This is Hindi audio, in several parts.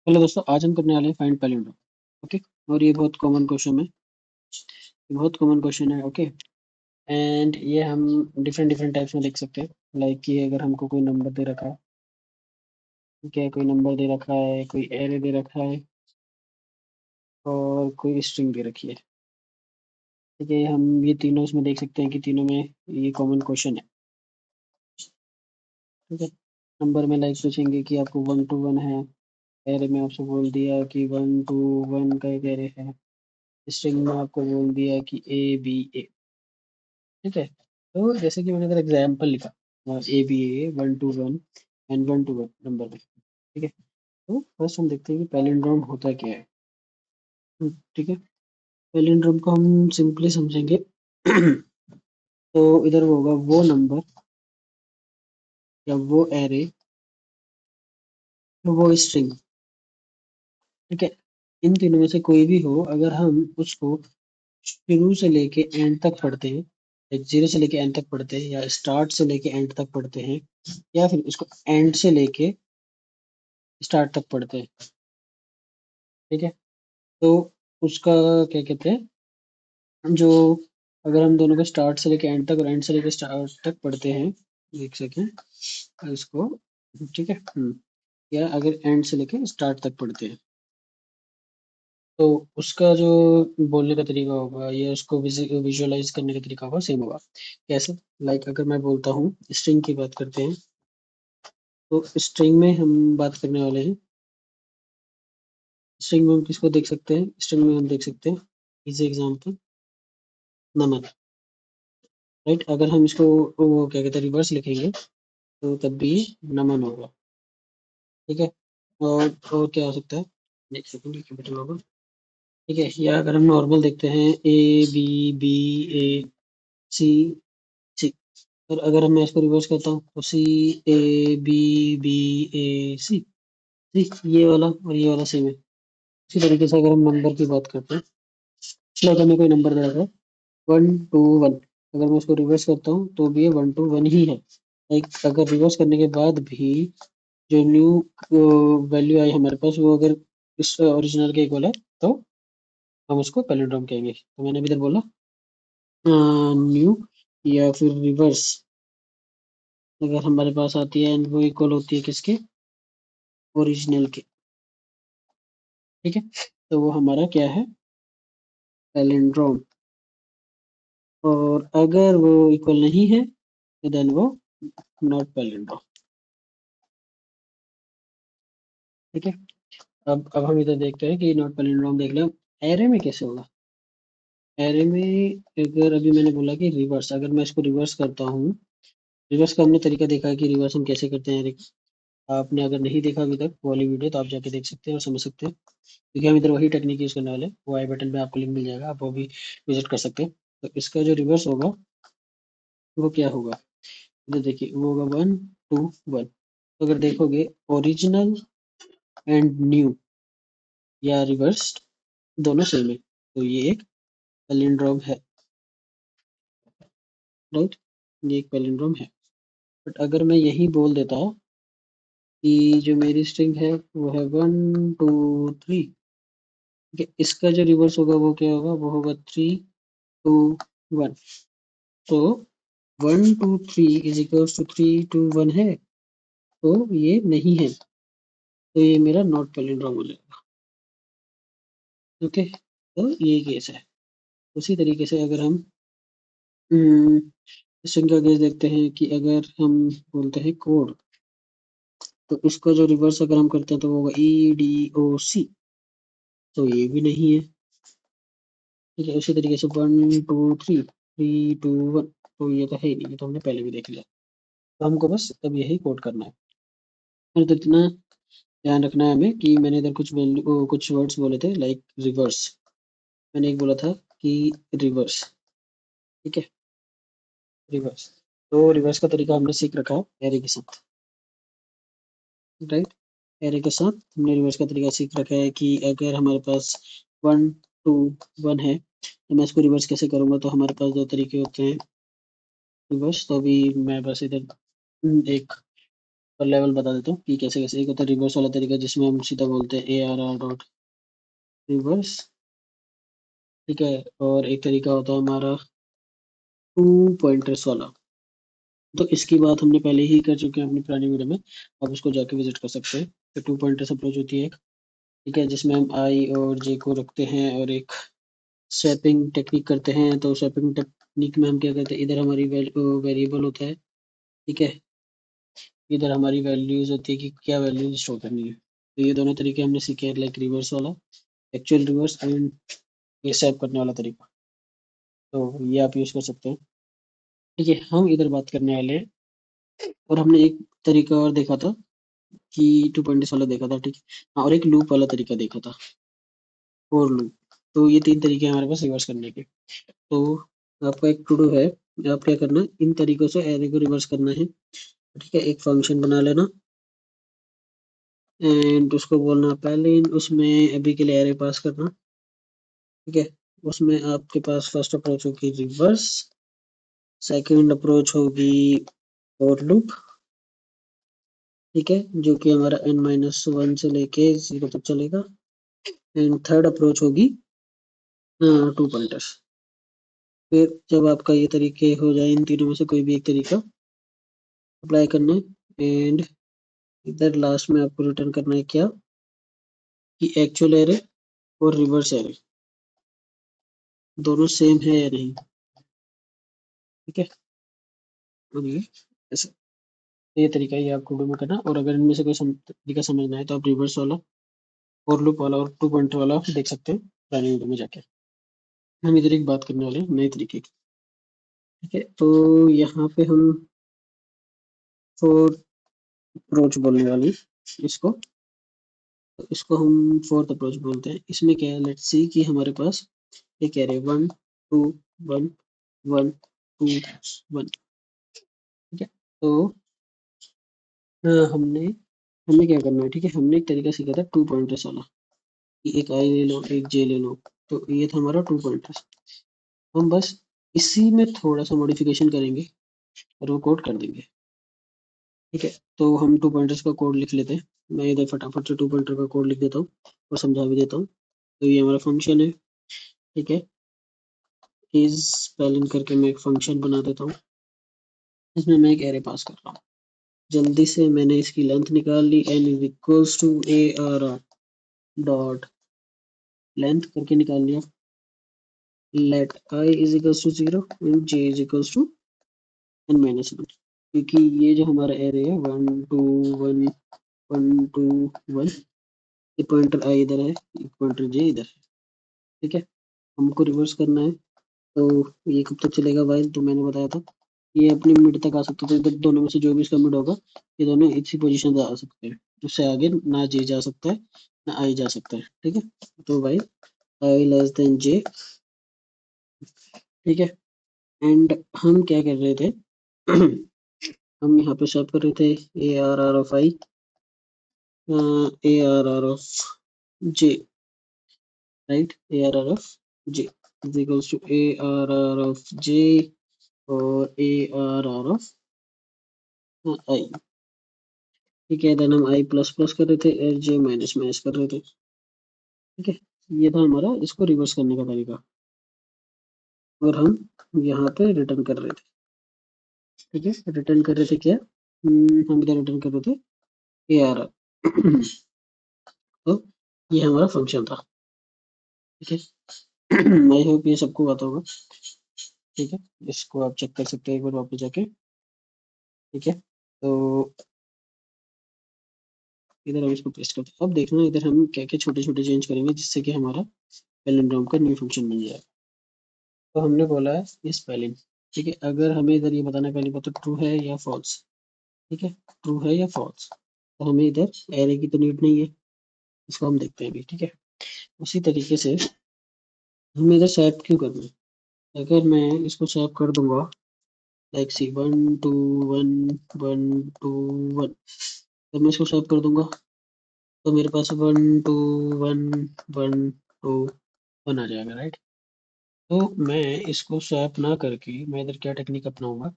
हेलो दोस्तों, आज हम करने वाले हैं फाइंड पैलिंड्रोम। ओके। और ये बहुत कॉमन क्वेश्चन है, ओके। एंड ये हम डिफरेंट डिफरेंट टाइप्स में लिख सकते हैं। लाइक कि अगर हमको कोई नंबर दे रखा है, ठीक है, कोई नंबर दे रखा है, कोई एरे दे रखा है और कोई स्ट्रिंग दे रखी है, ठीक है। हम ये तीनों इसमें देख सकते हैं कि तीनों में ये कॉमन क्वेश्चन है, ठीक है। नंबर में लाइक पूछेंगे कि आपको 1 to 1 है, एरे में आपसे बोल दिया कि 1 to 1 का एक एरे है, स्ट्रिंग में आपको बोल दिया कि A B A, ठीक है। तो जैसे कि मैंने अगर एग्जाम्पल लिखा A B A 1 to 1 and 1 to 1 number में, ठीक है। तो फर्स्ट हम देखते हैं कि पैलिंड्रोम होता क्या है। ठीक है। पैलिंड्रोम को हम सिंपली समझेंगे तो इधर होगा वो नंबर या वो एरे या वो स्ट्रिंग, ठीक है। इन तीनों में से कोई भी हो, अगर हम उसको शुरू से लेके एंड तक पढ़ते हैं, एक जीरो से लेके एंड तक पढ़ते हैं या स्टार्ट से लेके एंड तक पढ़ते हैं या फिर उसको एंड से लेके स्टार्ट तक पढ़ते हैं, ठीक है। तो उसका क्या कहते हैं, जो अगर हम दोनों को स्टार्ट से लेके एंड तक और एंड से लेके स्टार्ट तक पढ़ते हैं, देख सकें इसको, ठीक है। या अगर एंड से लेके स्टार्ट तक पढ़ते हैं तो उसका जो बोलने का तरीका होगा या उसको विजुअलाइज करने का तरीका होगा, सेम होगा। कैसे? लाइक अगर मैं बोलता हूँ, स्ट्रिंग की बात करते हैं, तो स्ट्रिंग में हम बात करने वाले हैं। स्ट्रिंग में हम किसको देख सकते हैं? स्ट्रिंग में हम देख सकते हैं इजी एग्जाम्पल नमन, राइट। अगर हम इसको वो क्या कहते हैं रिवर्स लिखेंगे तो तब भी नमन होगा, ठीक है। और क्या हो सकता है, एक सेकंड कैपिटल होगा, ठीक है। या अगर हम नॉर्मल देखते हैं A B B A C C, और अगर मैं इसको रिवर्स करता हूँ तो C A B B A C, ये वाला और ये वाला सेम है। इसी तरीके से अगर हम नंबर की बात करते हैं, चलो हमें कोई नंबर दे रखा है 1 to 1, अगर मैं उसको रिवर्स करता हूँ तो भी ये 1 to 1 ही है। लाइक अगर रिवर्स करने के बाद भी जो न्यू वैल्यू आई हमारे पास वो अगर इस ओरिजिनल के इक्वल है तो हम उसको पैलिंड्रोम कहेंगे। तो मैंने अभी इधर बोला न्यू या फिर रिवर्स अगर हमारे पास आती है एंड वो इक्वल होती है किसके? ओरिजिनल के, ठीक है। तो वो हमारा क्या है? पैलिंड्रोम। और अगर वो इक्वल नहीं है तो देन वो नॉट पैलिंड्रोम, ठीक है। अब हम इधर देखते हैं कि नॉट पैलिंड्रोम देख लें एरे में कैसे होगा। एरे में अगर अभी मैंने बोला कि रिवर्स, अगर मैं इसको रिवर्स करता हूँ, रिवर्स का हमने तरीका देखा है कि रिवर्स हम कैसे करते हैं एरे का। आपने अगर नहीं देखा अभी तक वो वाली वीडियो तो आप जाके देख सकते हैं और समझ सकते हैं, क्योंकि हम इधर वही टेक्निक यूज करने वाले हैं। वो आई बटन पे आपको लिंक मिल जाएगा, आप वो भी विजिट कर सकते हैं। तो इसका जो रिवर्स होगा वो क्या होगा, इधर देखिए वो होगा 1 to 1। तो अगर देखोगे ओरिजिनल एंड न्यू या रिवर्स दोनों सेम है, तो ये एक पैलिंड्रोम है, राइट। ये एक पैलिंड्रोम है। बट अगर मैं यही बोल देता कि जो मेरी स्ट्रिंग है वो है 1 2 3, ठीक है, इसका जो रिवर्स होगा वो क्या होगा, वो होगा 3 to 1। तो 1 to 3 is equals to 3 to 1 है, तो ये नहीं है, तो ये मेरा नॉट पैलिंड्रोम हो जाएगा, ओके। तो ये केस है। उसी तरीके से अगर हम स्ट्रिंग का केस देखते हैं कि अगर हम बोलते हैं कोड, तो इसका जो रिवर्स अगर हम करते हैं तो वो होगा EDOC, तो ये भी नहीं है, ठीक है। उसी तरीके से 1 to 3 3 to 1, तो ये तो है ही नहीं, ये तो हमने पहले भी देख लिया। तो हमको बस अब यही कोड करना है। और तो इतना ध्यान रखना है हमें कि मैंने इधर कुछ वैल्यू कुछ वर्ड्स बोले थे लाइक रिवर्स, मैंने एक बोला था कि रिवर्स, ठीक है, रिवर्स। तो रिवर्स का तरीका हमने सीख रखा है एरे के साथ, राइट। एरे के साथ हमने रिवर्स का तरीका सीख रखा है कि अगर हमारे पास 1 to 1 है तो मैं इसको रिवर्स कैसे करूंगा। तो हमारे पास दो तरीके होते हैं रिवर्स। तो अभी मैं बस इधर एक पर लेवल बता देता हूँ कि कैसे कैसे। एक होता है रिवर्स वाला तरीका, जिसमें हम सीधा बोलते हैं ए आर आर डॉट रिवर्स, ठीक है। और एक तरीका होता है हमारा टू पॉइंटर्स वाला। तो इसकी बात हमने पहले ही कर चुके हैं अपनी पुरानी वीडियो में, आप उसको जाके विजिट कर सकते हैं। तो टू पॉइंटर्स अप्रोच होती है एक, ठीक है, जिसमें हम आई और जे को रखते हैं और एक स्वैपिंग टेक्निक करते हैं। तो स्वैपिंग टेक्निक में हम क्या करते हैं, इधर हमारी वेरिएबल होता है, ठीक है, इधर हमारी वैल्यूज होती है कि क्या वैल्यूज स्टोर करनी है। तो ये दोनों तरीके हमने सीखे, लाइक रिवर्स वाला, एक्चुअल रिवर्स, एंड ये स्वैप करने वाला तरीका। तो ये आप यूज कर सकते हैं, ठीक है। हम इधर बात करने वाले हैं, और हमने एक तरीका और देखा था कि टू पॉइंट्स वाला देखा था, ठीक है। हाँ, और एक लूप वाला तरीका देखा था, फॉर लूप। तो ये तीन तरीके हैं हमारे पास रिवर्स करने के। तो आपका एक टू डू है, आप क्या करना है, इन तरीकों से एरे को रिवर्स करना है, ठीक है। एक फंक्शन बना लेना, एंड उसको बोलना पहले उसमें अभी के लिए एरे पास करना, ठीक है। उसमें आपके पास फर्स्ट अप्रोच होगी रिवर्स, सेकंड अप्रोच होगी फॉर लूप, ठीक है, जो कि हमारा n-1 से लेके 0 तक चलेगा। एंड थर्ड अप्रोच होगी टू पॉइंटर्स। फिर जब आपका ये तरीके हो जाए, इन तीनों में से कोई भी एक तरीका अप्लाई करना है, एंड इधर लास्ट में आपको रिटर्न करना है क्या, कि एक्चुअल एरे और रिवर्स एरे दोनों सेम है या नहीं, ठीक है। और ये ऐसा, ये तरीका ये आपको डो में करना। और अगर इनमें से कोई तरीका समझना है तो आप रिवर्स वाला, फॉर लूप वाला और टू पॉइंटर वाला देख सकते हैं पुरानी वीडियो में जाके। हम इधर एक बात करने वाले हैं नए तरीके की, ठीक है। तो यहाँ पे हम फोर्थ अप्रोच बोलने वाली इसको, तो इसको हम फोर्थ अप्रोच बोलते हैं। इसमें क्या है, लेट्स सी कि हमारे पास एक एरे 1 2 1 1 2 1, ठीक है। तो हमने हमने क्या करना है, ठीक है, हमने एक तरीका सीखा था टू पॉइंटर्स वाला, कि एक आई ले लो एक जे ले लो। तो ये था हमारा टू पॉइंटर्स। हम बस इसी में थोड़ा सा मॉडिफिकेशन करेंगे और वो कोड कर देंगे, ठीक है। तो हम टू पॉइंटर्स का कोड लिख लेते हैं। मैं इधर फटाफट से टू पॉइंटर का कोड लिख देता हूँ और समझा भी देता हूँ। तो ये हमारा फंक्शन है, ठीक है। इज स्पेलिंग करके मैं एक फंक्शन बना देता हूँ, इसमें मैं एक एरे पास कर रहा हूँ। जल्दी से मैंने इसकी लेंथ निकाल ली, N is equals to A R dot length करके निकाल लिया। Let I is equals to 0 and J is equals to n-1, क्योंकि ये जो हमारा एरे है 1 2 1 1 2 1, ये पॉइंटर आई इधर है, ये पॉइंटर जे इधर है, ठीक है। हमको रिवर्स करना है, तो ये कब तक चलेगा वाइल, तो मैंने बताया था ये अपनी मिड तक आ सकता है। तो इधर दोनों में से जो भी इसका मिड होगा, ये दोनों इसी पोजीशन पे आ सकते हैं। उससे आगे ना जे जा सकता है ना आई जा सकता है, ठीक है। तो वाइल आई लेस देन जे, ठीक है। एंड हम क्या कर रहे थे हम यहाँ पे स्वैप कर रहे थे A R R of I, A R R of J, right, A R R of J is equals to A R R of J और A R R of I, ठीक है। देन हम आई प्लस प्लस कर रहे थे और जे माइनस माइनस कर रहे थे, ठीक है। ये था हमारा इसको रिवर्स करने का तरीका, और हम यहाँ पे रिटर्न कर रहे थे, ठीक है। रिटर्न कर रहे थे क्या, हम इधर रिटर्न कर रहे थे ए आर आर। तो ये हमारा फंक्शन था, ठीक है। आई होप ये सबको आता होगा, ठीक है। इसको आप चेक कर सकते हैं एक बार वापस जाके, ठीक है। तो इधर हम इसको पेस्ट करते हैं। अब देखना इधर हम क्या क्या छोटे छोटे चेंज करेंगे, जिससे कि हमारा पैलिंड्रोम का न्यू फंक्शन बन जाए। तो हमने बोला है ये स्पेलिंग, ठीक है। अगर हमें इधर ये बताना है पहली बात, तो ट्रू है या फॉल्स, ठीक है, ट्रू है या फॉल्स। तो हमें इधर एरे की तो नीड नहीं है, इसको हम देखते हैं अभी, ठीक है। उसी तरीके से हमें इधर स्वैप क्यों करना है, अगर मैं इसको स्वैप कर दूंगा लाइक सी 1 2 1 1 2 1, जब मैं इसको स्वैप कर दूंगा तो मेरे पास 1 2 1 1 2 1 आ जाएगा, राइट। तो मैं इसको स्वैप ना करके मैं इधर क्या टेक्निक अपनाऊंगा,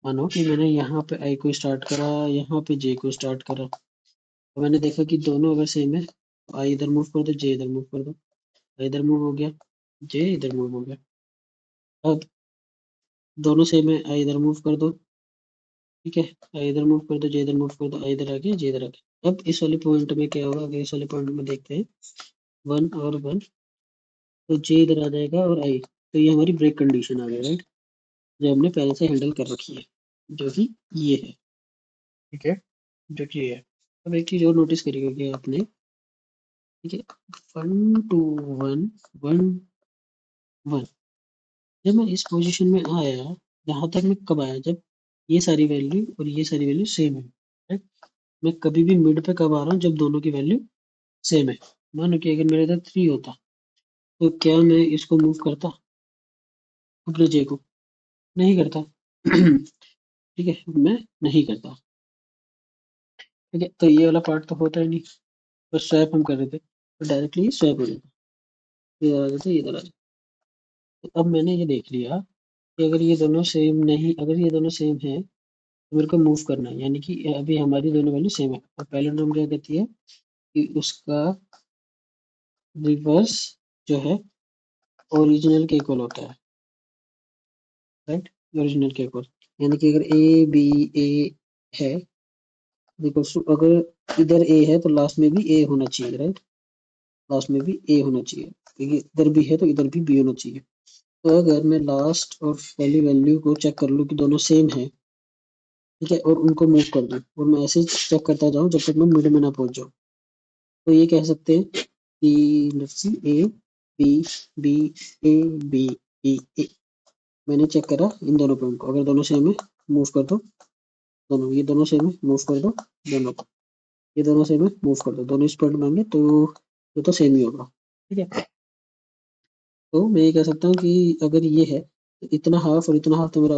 मानो कि मैंने यहाँ पे आई को स्टार्ट करा, यहाँ पे जे को स्टार्ट करा, तो मैंने देखा कि दोनों अगर सेम है, आई इधर मूव कर दो, जे इधर मूव कर दो, आई इधर मूव हो गया, जे इधर मूव हो गया। अब दोनों सेम है, आई इधर मूव कर दो, ठीक है, आई इधर मूव कर दो, जे इधर मूव कर दो, आई इधर आ गया, जे इधर आ गया। अब इस वाले पॉइंट में क्या होगा, अगर इस वाले पॉइंट में देखते हैं 1 और 1, तो जे इधर आ जाएगा और आई, तो ये हमारी ब्रेक कंडीशन आ गई, राइट, जो हमने पहले से हैंडल कर रखी है, जो कि ये है, ठीक है, जो कि ये है। अब एक चीज और नोटिस करी होगी आपने, ठीक है, 1 2 1 1 1, जब मैं इस पोजीशन में आया, यहाँ तक मैं कब आया, जब ये सारी वैल्यू और ये सारी वैल्यू सेम है, right? मैं कभी भी मिड पे कब आ रहा हूँ, जब दोनों की वैल्यू सेम है। मान लो कि अगर मेरे इधर 3 होता, तो क्या मैं इसको मूव करता अपने जे को? नहीं करता। ठीक है, मैं नहीं करता, ठीक है, तो ये वाला पार्ट तो होता ही नहीं, बस स्वैप हम कर रहे थे, तो डायरेक्टली स्वैप हो जाता, इधर आ जाता, इधर आ जाता। तो अब मैंने ये देख लिया कि अगर ये दोनों सेम नहीं, अगर ये दोनों सेम है, तो मेरे को मूव करना है, यानी कि अभी हमारी दोनों वैल्यू सेम है, और पहले नंबर क्या कहती है कि उसका रिवर्स जो है ओरिजिनल के इक्वल होता है, राइट, ओरिजिनल के इक्वल, यानी कि अगर ए बी ए है, बिकॉज अगर इधर ए है तो लास्ट में भी ए होना चाहिए, राइट, लास्ट में भी ए होना चाहिए, क्योंकि इधर भी है तो इधर भी बी होना चाहिए। तो अगर मैं लास्ट और पहली वैल्यू को चेक कर लूँ कि दोनों सेम है, ठीक है, और उनको मूव कर दूँ, और मैं ऐसे चेक करता जाऊँ जब तक मैं मिड में ना पहुंच जाऊँ, तो ये कह सकते हैं कि let's see A B B A B B A, मैंने चेक करा इन दोनों पॉइंट को, अगर दोनों सेम है मूव कर दो दोनों, ये दोनों सेम है मूव कर दो दोनों को, ये दोनों सेम है मूव कर दो दोनों, इस पॉइंट में आएंगे तो ये तो सेम ही होगा, ठीक है। तो मैं ये कह सकता हूँ कि अगर ये है तो इतना हाफ और इतना हाफ तो मेरा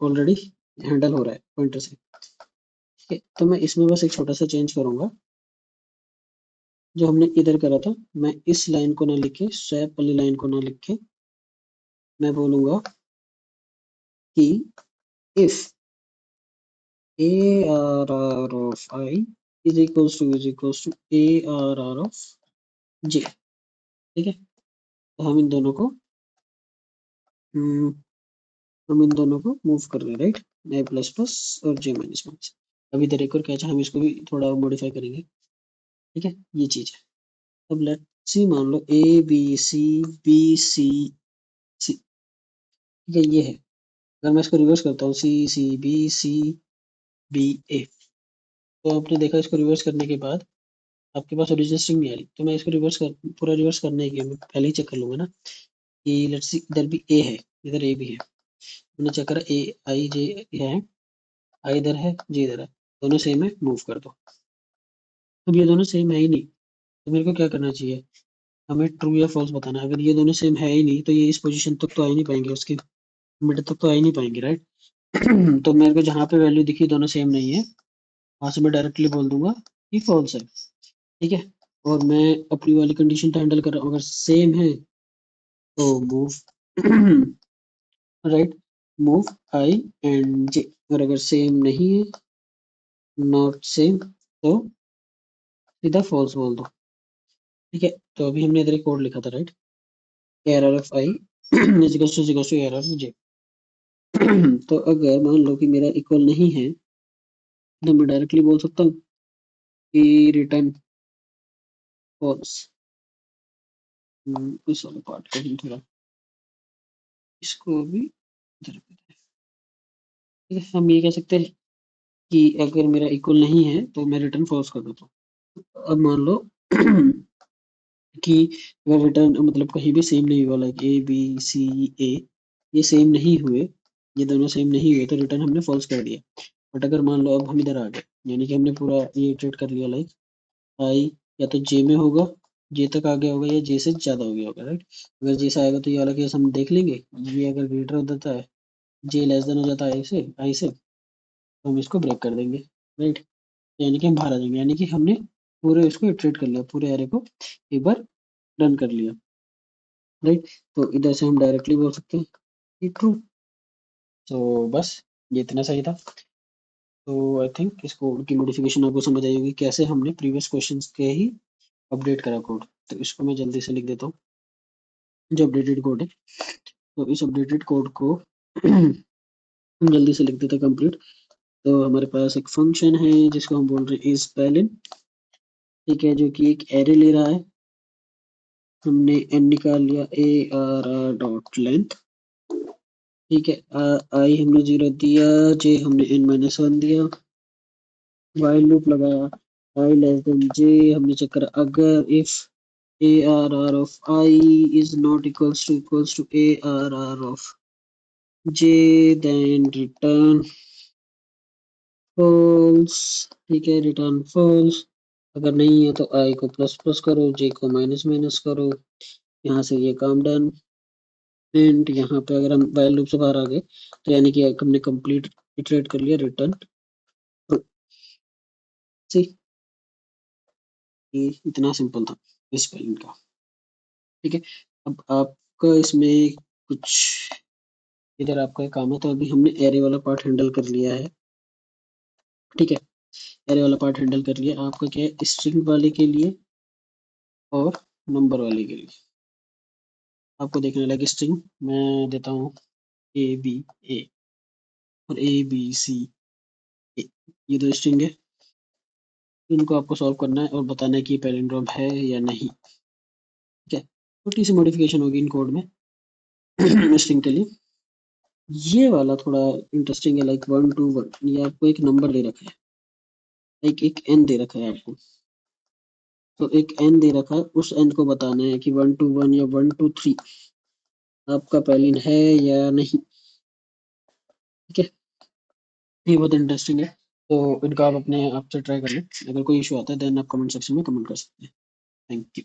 ऑलरेडी हैंडल हो रहा है पॉइंटर से, ठीक है। तो मैं इसमें बस एक छोटा सा चेंज करूंगा, जो हमने इधर करा था, मैं इस लाइन को ना लिख के, स्वैप वाली लाइन को ना लिख के, मैं बोलूंगा कि if A R R of I is equals to A R R of J, ठीक है, तो हम इन दोनों को हम्म, हम इन दोनों को मूव कर रहे हैं, राइट, ए प्लस प्लस और जे माइनस माइनस। अब इधर एक और क्या है, हम इसको भी थोड़ा मॉडिफाई करेंगे, ठीक है, ये चीज है। अब लेट्स सी, मान लो A B C B C सी, ठीक है, ये है। अगर मैं इसको रिवर्स करता हूँ सी सी बी ए, तो आपने देखा इसको रिवर्स करने के बाद आपके पास ओरिजिनल स्ट्रिंग नहीं आ रही, तो मैं इसको रिवर्स कर, पूरा रिवर्स करने के मैं पहले ही चेक कर लूंगा ना कि लेट्स सी इधर भी ए है, इधर ए भी है, मैंने चेक करा ए आई जे है, आई इधर है, जे इधर है, दोनों सेम है, मूव कर दो। अब ये दोनों सेम है ही नहीं, तो मेरे को क्या करना चाहिए, हमें ट्रू या फॉल्स बताना है। अगर ये दोनों सेम है ही नहीं, तो ये इस पोजीशन तक तो आ ही नहीं पाएंगे, उसके मिड तक तो आ ही नहीं पाएंगे, राइट। तो मेरे को जहाँ पे वैल्यू दिखी दोनों सेम नहीं है, वहां से मैं डायरेक्टली बोल दूंगा कि फॉल्स है, ठीक है। और मैं अपनी वाली कंडीशन तो हैंडल कर रहा हूँ, अगर सेम है तो move, right, move I and J, और अगर सेम नहीं है, नॉट सेम, तो सीधा फॉल्स बोल दो, ठीक है। तो अभी हमने इधर एक कोड लिखा था, right, error of I is equal to error of J. तो अगर मान लो कि मेरा इक्वल नहीं है, तो मैं डायरेक्टली बोल सकता हूँ कि रिटर्न फॉल्स। इस वाले पार्ट को हम थोड़ा, इसको भी इधर पे, ठीक है, हम ये कह सकते हैं कि अगर मेरा इक्वल नहीं है तो मैं रिटर्न फॉल्स कर देता हूँ। अब मान लो कि अगर रिटर्न मतलब कहीं भी सेम नहीं हुआ, लाइक ए बी सी ए, ये सेम नहीं हुए, ये दोनों सेम नहीं हुए, तो रिटर्न हमने फॉल्स कर दिया। बट अगर मान लो अब हम इधर आ गए, यानी कि हमने पूरा ये इटरेट कर लिया, लाइक आई या तो जे में होगा, जे तक आ गया होगा, या जे से ज्यादा हो गया होगा, राइट। अगर जे से आएगा तो ये वाला केस हम देख लेंगे, ये अगर ग्रेटर हो जाता है, जे लेस देन हो जाता है आई से, तो हम इसको ब्रेक कर देंगे, राइट, यानी कि हम बाहर आ जाएंगे, यानी कि हमने पूरे इसको इटरेट कर लिया, पूरे एरे को एक बार रन कर लिया, राइट। तो इधर से हम डायरेक्टली बोल सकते हैं कि ट्रू। तो बस ये इतना सही था। तो आई थिंक इस कोड की मॉडिफिकेशन आपको समझ आई होगी, कैसे हमने प्रीवियस क्वेश्चंस के ही अपडेट करा कोड। तो इसको मैं जल्दी से लिख देता हूँ, जो अपडेटेड कोड है। तो इस अपडेटेड कोड को हम जल्दी से लिख देते हैं कंप्लीट। तो हमारे पास एक फंक्शन है जिसको हम बोल रहे हैं इज पैलिन, ठीक है, जो कि एक एरे ले रहा है। हमने एन निकाल लिया, ए आर आर डॉट लेंथ, ठीक है। आई हमने 0 दिया, जे हमने n-1 दिया, वाइल लूप लगाया, आई लेस देन जे, हमने चेक करा अगर if A R R of I is not equals to A R R of J, then return false, ठीक है, रिटर्न फॉल्स। अगर नहीं है तो आई को प्लस प्लस करो, जे को माइनस माइनस करो, यहाँ से ये काम डन। एंड यहाँ पे अगर हम वाइल लूप से बाहर आ गए तो यानी कि हमने कंप्लीट इटरेट कर लिया, रिटर्न। ये इतना सिंपल था इस स्पेलिंग का, ठीक है। अब आपका इसमें कुछ इधर आपका एक काम है। तो अभी हमने एरे वाला पार्ट हैंडल कर लिया है, ठीक है। एरे वाला पार्ट हैंडल कर लिया, आपका क्या है, स्ट्रिंग वाले के लिए और नंबर वाले के लिए आपको देखने लगे स्ट्रिंग। मैं देता हूँ ए बी ए और ए बी सी ए, ये दो स्ट्रिंग है। इनको आपको सॉल्व करना है और बताना है कि पैलिंड्रोम है या नहीं, ठीक है। छोटी सी मॉडिफिकेशन होगी इन कोड में स्ट्रिंग के लिए। ये वाला थोड़ा इंटरेस्टिंग है, लाइक 1 to 1, ये आपको एक नंबर दे रखा है, एक एन दे रखा है आपको। तो एक एन दे रखा है, उस एन को बताना है कि 1 to 1 या 1 to 3 आपका पैलिन है या नहीं, ठीक है। ये बहुत इंटरेस्टिंग है। तो इनका आप अपने आप से ट्राई कर लें। अगर कोई इशू आता है देन आप कमेंट सेक्शन में कमेंट कर सकते हैं। Thank you.